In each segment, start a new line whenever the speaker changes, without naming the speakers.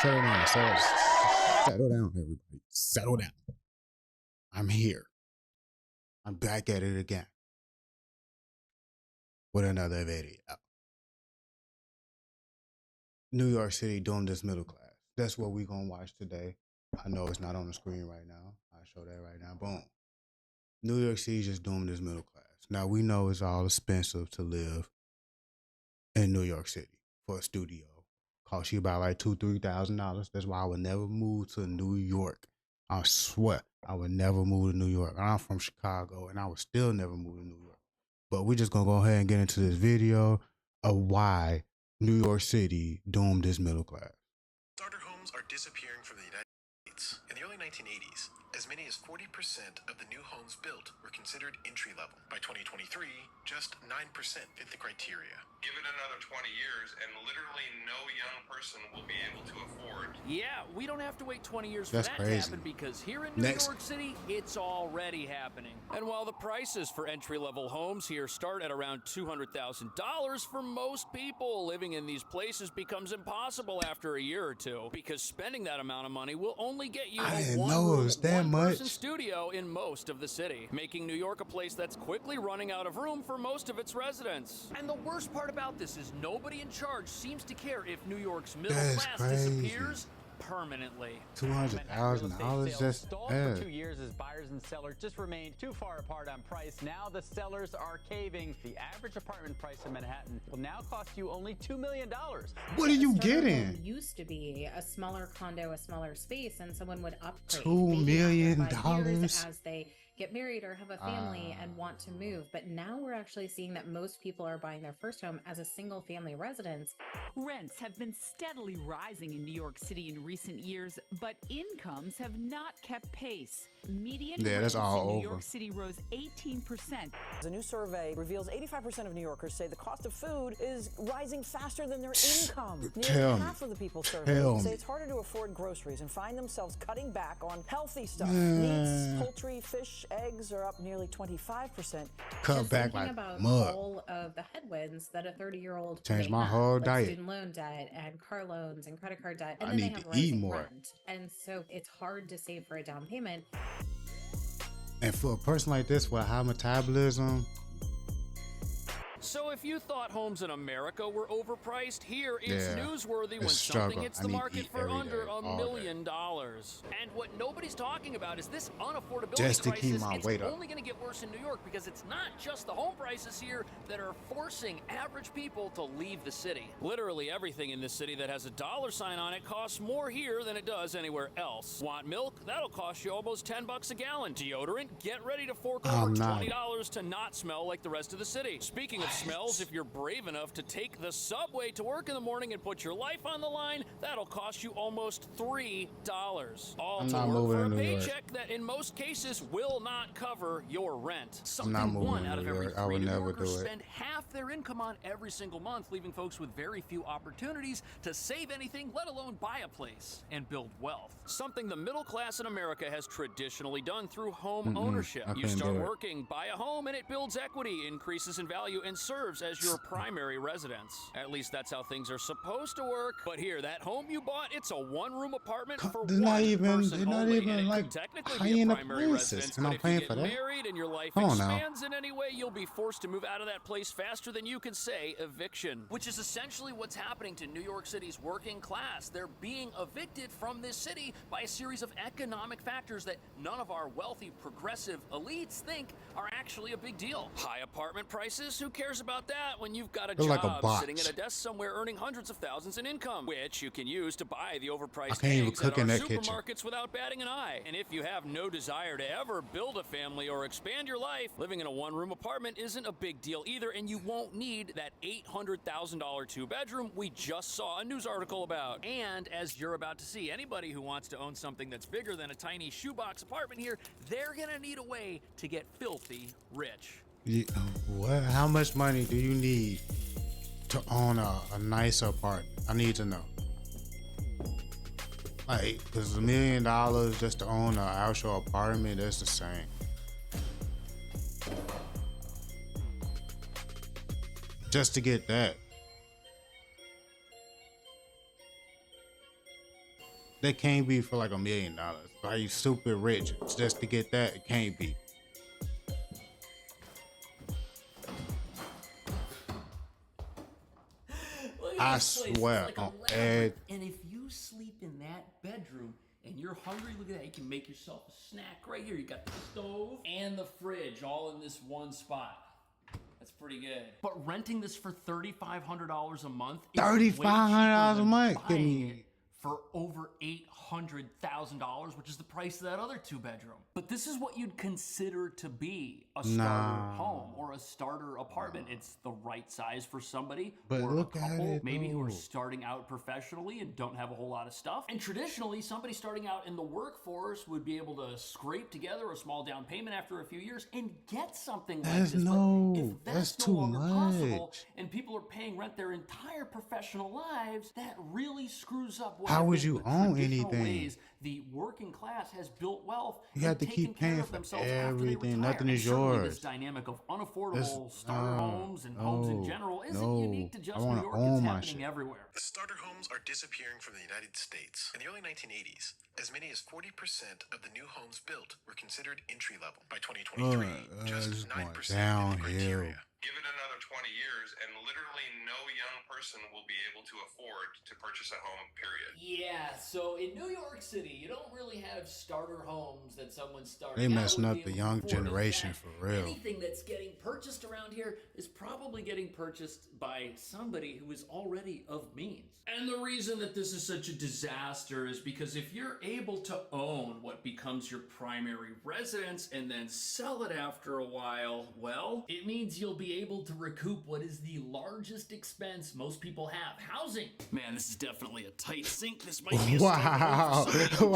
Settle down, settle down, everybody. Settle down. I'm here. I'm back at it again with another video. New York City doomed this middle class. That's what we're gonna watch today. I know it's not on the screen right now. I'll show that right now. Boom. New York City just doomed this middle class. Now we know it's all expensive to live in New York City for a studio. Cost you about like $2,000-$3,000. That's why I would never move to New York. I swear I would never move to New York. I'm from Chicago and I would still never move to New York. But we're just gonna go ahead and get into this video of why New York City doomed this middle class.
Starter homes are disappearing from the United States. In the early 1980s, as many as 40% of the new homes built were considered entry-level. By 2023, just 9% fit the criteria.
Give it another 20 years and literally no young person will be able to afford.
Yeah, we don't have to wait 20 years for
That's
that
crazy.
to happen, because here in New York City, it's already happening. And while the prices for entry-level homes here start at around $200,000, for most people, living in these places becomes impossible after a year or two, because spending that amount of money will only get you a one-person studio in most of the city, making New York a place that's quickly running out of room for most of its residents. And the worst part about this is nobody in charge seems to care if New York's middle class disappears permanently.
$200,000 just
stalled for 2 years as buyers and sellers just remained too far apart on price. Now the sellers are caving. The average apartment price in Manhattan will now cost you only $2 million.
What are you getting?
Used to be a smaller condo, a smaller space, and someone would upgrade
$2 million
as they get married or have a family and want to move. But now we're actually seeing that most people are buying their first home as a single family residence.
Rents have been steadily rising in New York City in recent years, but incomes have not kept pace. Median rents in New York City rose 18%.
A new survey reveals 85% of New Yorkers say the cost of food is rising faster than their income. Nearly half of the people surveyed say it's harder to afford groceries and find themselves cutting back on healthy stuff. Meats, poultry, fish, eggs are up nearly 25%.
Cut back like
about
mud.
all of the headwinds that a 30-year-old
Changed my whole diet.
Student loan debt and car loans and credit card debt. And
I
then
need
they have
to eat
rising
more.
rent. And so it's hard to save for a down payment.
And for a person like this with a high metabolism,
So if you thought homes in America were overpriced, here it's newsworthy when
struggle.
something hits the market for under $1 million. And what nobody's talking about is this unaffordability
Just to keep
crisis.
my
It's
weight up.
only going to get worse in New York, because it's not just the home prices here that are forcing average people to leave the city. Literally everything in this city that has a dollar sign on it costs more here than it does anywhere else. Want milk? That'll cost you almost $10 a gallon. Deodorant? Get ready to fork over $20 to not smell like the rest of the city. Speaking of smells, if you're brave enough to take the subway to work in the morning and put your life on the line, that'll cost you almost $3. All to work for a paycheck that in most cases will not cover your rent. Something one out of every 3 New Yorkers spend half their income on every single month, leaving folks with very few opportunities to save anything, let alone buy a place and build wealth. Something the middle class in America has traditionally done through home ownership. You start working, buy a home, and it builds equity, increases in value, and serves as your primary residence. At least that's how things are supposed to work. But here, that home you bought, it's a one-room apartment for one person only. They're not even like
paying the prices, and I'm paying for that.
Married and your life expands in any way, you'll be forced to move out of that place faster than you can say eviction, which is essentially what's happening to New York City's working class. They're being evicted from this city by a series of economic factors that none of our wealthy progressive elites think are actually a big deal. High apartment prices? Who cares about that when you've got a job sitting at a desk somewhere earning hundreds of thousands in income, which you can use to buy the overpriced eggs at our supermarkets without batting an eye. And if you have no desire to ever build a family or expand your life, living in a one-room apartment isn't a big deal either, and you won't need that $800,000 two-bedroom we just saw a news article about. And as you're about to see, anybody who wants to own something that's bigger than a tiny shoebox apartment here, they're gonna need a way to get filthy rich.
What? How much money do you need to own a nice apartment? I need to know. Like, because $1 million just to own an actual apartment, that's the same. Just to get that. They can't be for like $1 million. Are you super rich just to get that? It can't be. I swear on Ed.
And if you sleep in that bedroom and you're hungry, look at that. You can make yourself a snack right here. You got the stove and the fridge all in this one spot. That's pretty good. But renting this for $3,500 a month is
$3,500 a month.
For over $800,000, which is the price of that other 2-bedroom. But this is what you'd consider to be a starter home or a starter apartment. It's the right size for somebody or a couple, maybe who are starting out professionally and don't have a whole lot of stuff. And traditionally, somebody starting out in the workforce would be able to scrape together a small down payment after a few years and get something like this. But if that's no longer possible and people are paying rent their entire professional lives, that really screws up what
how would you own anything?
The working class has built wealth.
You have to keep paying for everything. Nothing is yours.
This dynamic of unaffordable starter homes and homes in general isn't unique to just New York. It's happening everywhere.
The starter homes are disappearing from the United States. In the early 1980s, as many as 40% of the new homes built were considered entry level. By 2023, just 9% fit the criteria.
Give it another 20 years, and literally no young person will be able to afford to purchase a home, period.
Yeah, so in New York City, you don't really have starter homes that someone started.
They messing up the young generation for real.
Anything that's getting purchased around here is probably getting purchased by somebody who is already of means. And the reason that this is such a disaster is because if you're able to own what becomes your primary residence and then sell it after a while, well, it means you'll be able to recoup what is the largest expense most people have: housing. Man, this is definitely a tight sink. This might be a
wow. I'm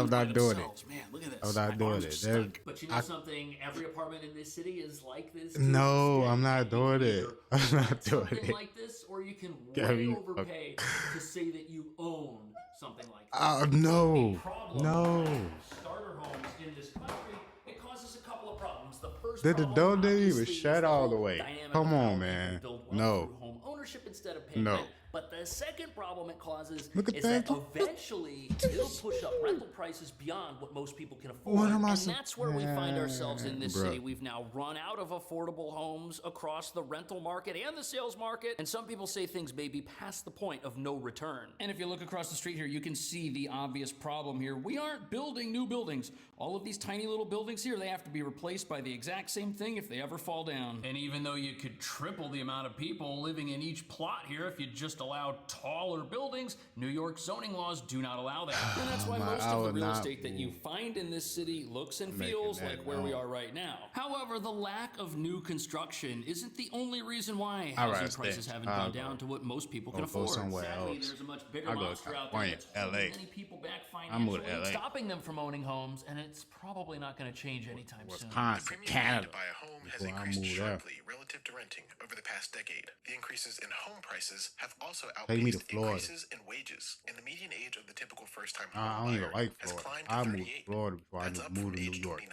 not doing it.
Man, look at this.
I'm not doing it.
But you know something? Every apartment in this city is like this.
No, I'm not doing it. I'm not doing it.
Like this, or you can way overpay to say that you own something like this.
No.
Starter homes in this country, it causes a couple of problems. The first
Did the door
problem,
didn't even shut all the way? Come on, man. No.
Home ownership instead of paying rent. But the second problem it causes is that eventually it'll push up rental prices beyond what most people can afford. And that's where we find ourselves in this city. We've now run out of affordable homes across the rental market and the sales market. And some people say things may be past the point of no return. And if you look across the street here, you can see the obvious problem here. We aren't building new buildings. All of these tiny little buildings here, they have to be replaced by the exact same thing if they ever fall down. And even though you could triple the amount of people living in each plot here if you just allow taller buildings, New York zoning laws do not allow that. And that's why most of the real estate that you find in this city looks and feels like where we are right now. However, the lack of new construction isn't the only reason why housing prices haven't gone down to what most people can afford.
Sadly,
there's a much bigger monster out there that's holding many people back financially, stopping them from owning homes, and it's probably not going to change anytime soon.
The premium to buy a home has increased sharply relative to renting over the past decade. The increases in home prices have also outpaced increases in wages, and the median age of the typical first-time home buyer has climbed to 38. That's up from age 29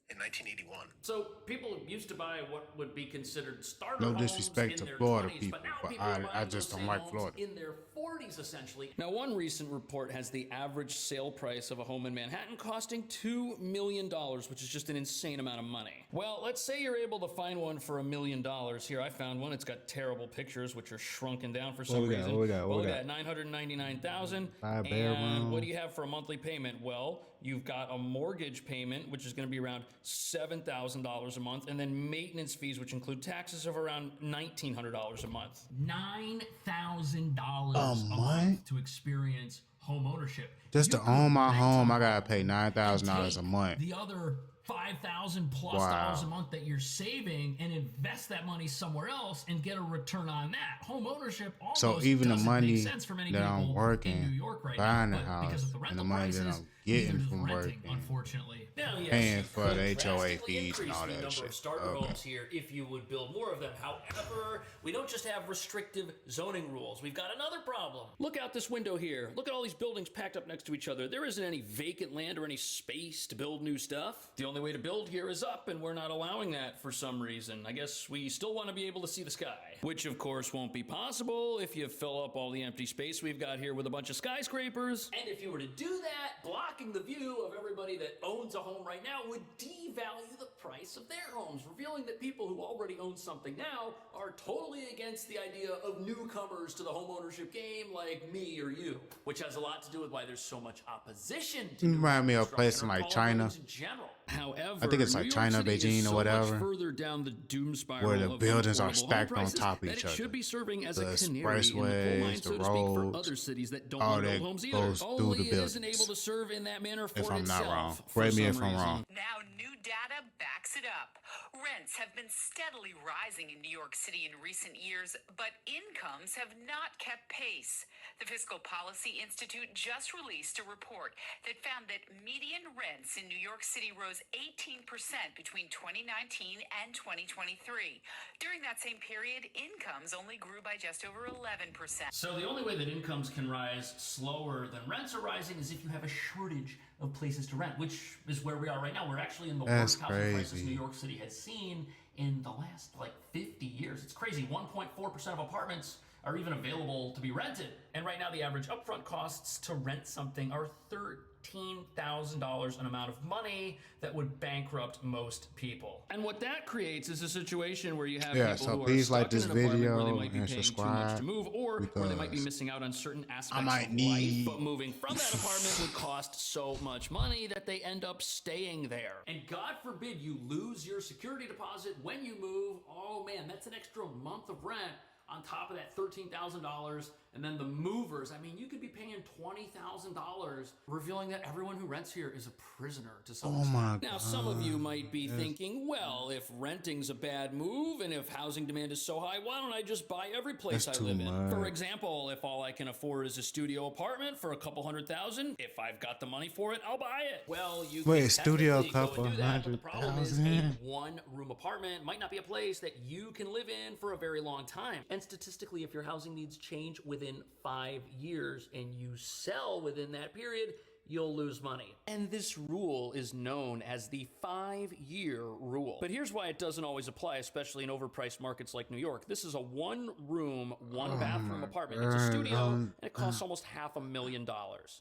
in 1981.
So people used to buy what would be considered starter
no
homes
disrespect
in
to
their
Florida
20s,
people,
but
but
now
I just don't like Florida.
In their 40s, essentially. Now, one recent report has the average sale price of a home in Manhattan costing $2 million, which is just an insane amount of money. Well, let's say you're able to find one for $1 million. Here, I found one. It's got terrible pictures, which are shrunken down for some reason. We got $999,000. And what do you have for a monthly payment? Well, you've got a mortgage payment, which is going to be around $7,000 a month, and then maintenance fees, which include taxes, of around $1,900 a month. $9,000 a month to experience home ownership.
Just to own my home, I gotta pay $9,000 a month.
The other $5,000 plus dollars a month that you're saving and invest that money somewhere else and get a return on that. Home ownership almost
so even the money
make sense for many
that
people
I'm working,
in New York right
buying
now,
the house,
because of the rental
and the money
prices,
that I'm getting from
renting,
working,
unfortunately. Now, yes,
paying for
could
the HOA
drastically
fees and
increase
all
the
that
number
shit.
of starter homes here if you would build more of them. However, we don't just have restrictive zoning rules. We've got another problem. Look out this window here. Look at all these buildings packed up next to each other. There isn't any vacant land or any space to build new stuff. The only way to build here is up, and we're not allowing that for some reason. I guess we still want to be able to see the sky, which of course won't be possible if you fill up all the empty space we've got here with a bunch of skyscrapers. And if you were to do that, blocking the view of everybody that owns a home right now would devalue the price of their homes, revealing that people who already own something now are totally against the idea of newcomers to the homeownership game like me or you, which has a lot to do with why there's so much opposition to
remind me of a place in like China.
However,
I think it's like China, Beijing, or whatever,
further down the doom spiral
where the
of
buildings are
affordable
stacked
home
on
prices
top of
that
each
it
other.
should be serving as
The
a canary in the coal mine,
expressways,
so
the
to speak, for
roads,
other cities that don't
all
want to
that
build homes either.
goes through
Only
the
it isn't
buildings.
able to serve in that manner for
If I'm
itself.
not wrong,
for
correct me
some
if I'm
reason.
wrong.
Now, new data backs it up. Rents have been steadily rising in New York City in recent years, but incomes have not kept pace. The Fiscal Policy Institute just released a report that found that median rents in New York City rose 18% between 2019 and 2023. During that same period, incomes only grew by just over 11%.
So the only way that incomes can rise slower than rents are rising is if you have a shortage of places to rent, which is where we are right now. We're actually in the worst housing crisis New York City has seen in the last 50 years. It's crazy. 1.4% of apartments are even available to be rented. And right now the average upfront costs to rent something are $13,000, an amount of money that would bankrupt most people. And what that creates is a situation where you have people who are stuck in an apartment where they might be paying too much to move, or where they might be missing out on certain aspects of life, but moving from that apartment would cost so much money that they end up staying there. And God forbid you lose your security deposit when you move. Oh man, that's an extra month of rent on top of that $13,000, and then the movers. I mean, you could be paying $20,000, revealing that everyone who rents here is a prisoner to some extent.
My
Now, some of you might be thinking, well, if renting's a bad move and if housing demand is so high, why don't I just buy every place I live in? For example, if all I can afford is a studio apartment for a couple $100,000, if I've got the money for it, I'll buy it. Well, you can
studio
couple
$100,000.
But the problem is a one-room apartment might not be a place that you can live in for a very long time. And statistically, if your housing needs change within 5 years and you sell within that period, you'll lose money. And this rule is known as the 5-year rule. But here's why it doesn't always apply, especially in overpriced markets like New York. This is a one-room, one-bathroom apartment. It's a studio, and it costs almost $500,000.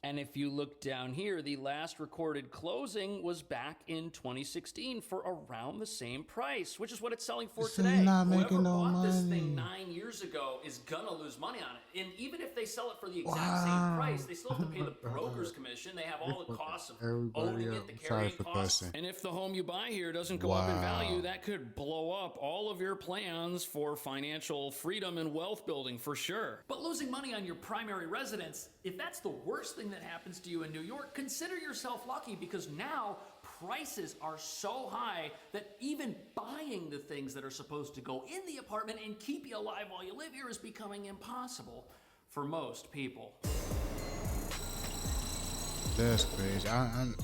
And if you look down here, the last recorded closing was back in 2016 for around the same price, which is what it's selling for today. Whoever bought this thing 9 years ago is gonna lose money on it. And even if they sell it for the exact same price, they still have to pay the broker's commission. They have all the costs of owning it, the carrying costs. And if the home you buy here doesn't go up in value, that could blow up all of your plans for financial freedom and wealth building for sure. But losing money on your primary residence, if that's the worst thing that happens to you in New York, consider yourself lucky, because now prices are so high that even buying the things that are supposed to go in the apartment and keep you alive while you live here is becoming impossible for most people.
That's crazy. I'm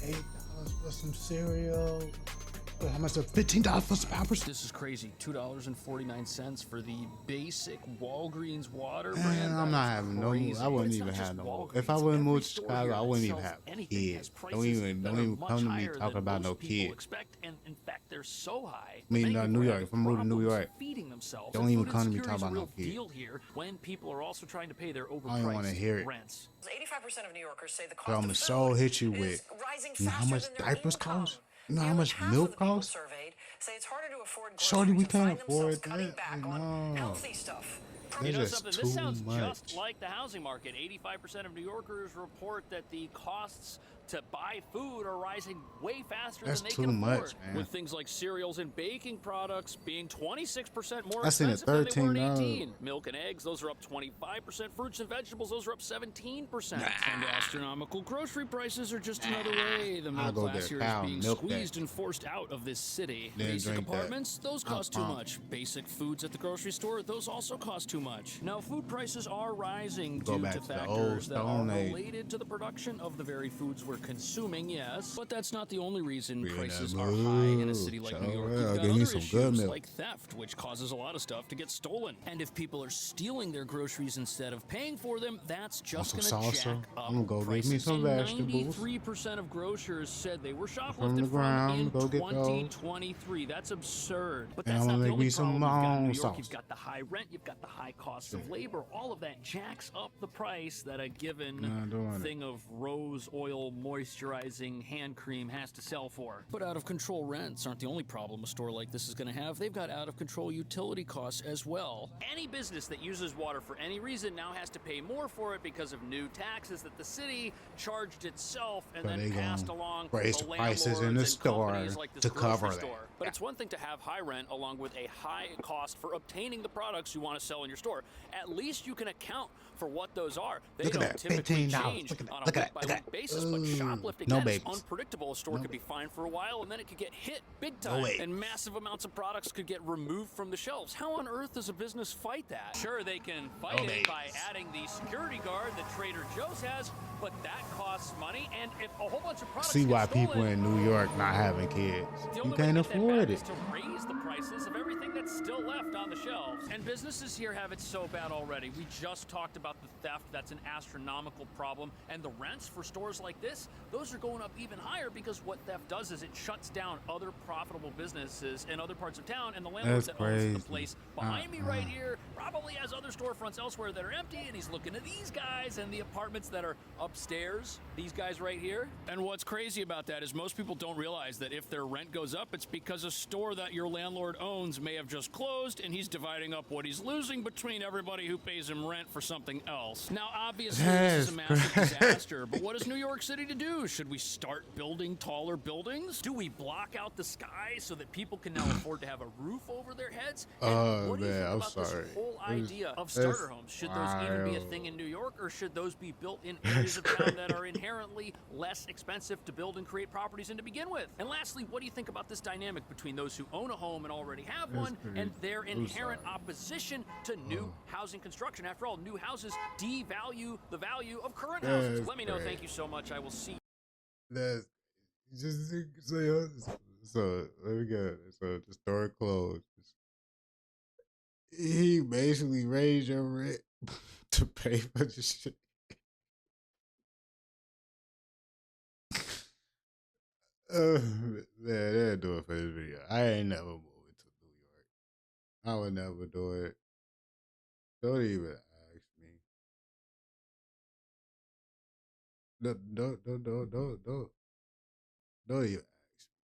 $8 for some cereal. How much? $15 for some poppers?
This is crazy. $2.49 for the basic Walgreens water brand.
Man, I'm not having no. I wouldn't even have no. If I wouldn't move to Chicago, I wouldn't even have kids. Don't even come to me talking about no kids.
And in fact, they're so high.
I mean, New York. If I move to New York,
feeding themselves.
don't even come to me talking about no kids.
Deal here when people are also trying to pay their overpriced
I don't want to hear it.
rents.
85% of New Yorkers say the
So
cost
I'm
of
so
food
hit you
is
with.
rising
You know how
faster
much
than their
diapers
income.
cost? You know how
Nearly
much
half of
milk
the people
costs?
surveyed say it's harder to afford
Shorty, we
groceries and
can't
find themselves
afford
cutting
that.
back
No.
on healthy stuff.
They're
You know
just
something?
too
This sounds
much.
just like the housing market. 85% of New Yorkers report that the costs to buy food are rising way faster
That's
than they
too
can afford.
much, man.
With things like cereals and baking products being 26% more
I seen it
expensive than they were in
$13.
18. Milk and eggs, those are up 25%. Fruits and vegetables, those are up 17%. And astronomical grocery prices are just another way the middle class here is being squeezed and forced out of this city. Basic apartments, those cost too much. Basic foods at the grocery store, those also cost too much. Now, food prices are rising due to factors that are related to the production of the very foods we're consuming, yes. But that's not the only reason prices are high in a city like New York. You've got other issues like theft, which causes a lot of stuff to get stolen. And if people are stealing their groceries instead of paying for them, that's just going to jack up prices.
Get me some vegetables.
93% of grocers said they were shoplifted from in 2023. That's absurd. But that's not the only problem. You've got in New York, you've got the high rent, you've got the high cost of labor. All of that jacks up the price that a given thing of rose oil moisturizing hand cream has to sell for. But out of control rents aren't the only problem a store like this is going to have. They've got out of control utility costs as well. Any business that uses water for any reason now has to pay more for it because of new taxes that the city charged itself and then passed along
raise the prices in the store
like
to cover that.
But it's one thing to have high rent along with a high cost for obtaining the products you want to sell in your store. At least you can account for what those are. They don't typically change on a week-by-week basis, but shoplifting is unpredictable. A store could be fined for a while, and then it could get hit big time, and massive amounts of products could get removed from the shelves. How on earth does a business fight that? Sure, they can fight it by adding the security guard that Trader Joe's has, but that costs money, and if a whole bunch of products
see why
get stolen,
people in New York not having kids. You can't afford it.
to raise the prices of everything that's still left on the shelves. And businesses here have it so bad already. We just talked about the theft. That's an astronomical problem. And the rents for stores like this, those are going up even higher because what theft does is it shuts down other profitable businesses in other parts of town, and the landlord that owns the place behind me right here probably has other storefronts elsewhere that are empty, and he's looking at these guys and the apartments that are upstairs, these guys right here. And what's crazy about that is most people don't realize that if their rent goes up, it's because a store that your landlord owns may have just closed, and he's dividing up what he's losing between everybody who pays him rent for something else. Now, obviously, this is a massive disaster, but what is New York City to do? Should we start building taller buildings? Do we block out the sky so that people can now afford to have a roof over their heads? And what do you think about this whole idea of starter homes? Should those even be a thing in New York, or should those be built in areas of town that are inherently less expensive to build and create properties in to begin with? And lastly, what do you think about this dynamic between those who own a home and already have one and their inherent opposition to new housing construction? After all, new houses devalue the value of current houses. Let me know. Thank you so much. I will see.
That's just so let me get so the story closed. He basically raised your rent to pay for the shit. Man, they'll do it for this video. I ain't never moving to New York. I would never do it. Don't even ask me. Don't even ask me.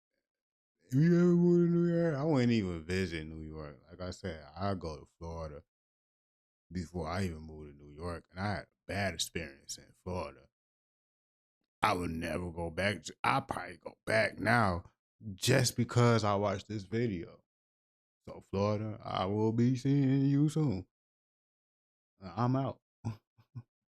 If you ever move to New York, I wouldn't even visit New York. Like I said, I'll go to Florida before I even moved to New York, and I had a bad experience in Florida. I would never go back. I'll probably go back now just because I watched this video. So Florida, I will be seeing you soon. I'm out.